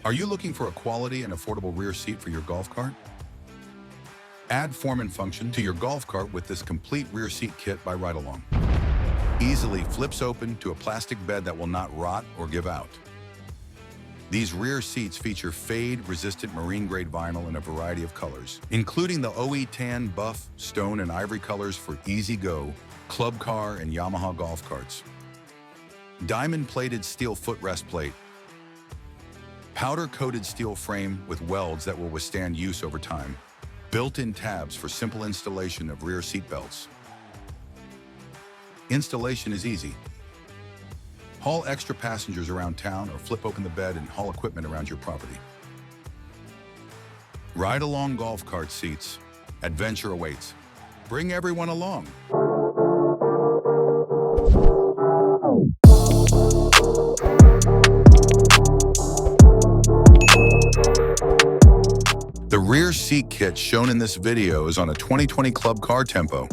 Are you looking for a quality and affordable rear seat for your golf cart? Add form and function to your golf cart with this complete rear seat kit by RideAlong. Easily flips open to a plastic bed that will not rot or give out. These rear seats feature fade-resistant marine-grade vinyl in a variety of colors, including the OE tan, buff, stone, and ivory colors for easy-go, club car, and Yamaha golf carts. Diamond-plated steel footrest plate. Powder-coated steel frame with welds that will withstand use over time. Built-in tabs for simple installation of rear seat belts. Installation is easy. Haul extra passengers around town or flip open the bed and haul equipment around your property. RideAlong golf cart seats. Adventure awaits. Bring everyone along. The rear seat kit shown in this video is on a 2020 Club Car Tempo.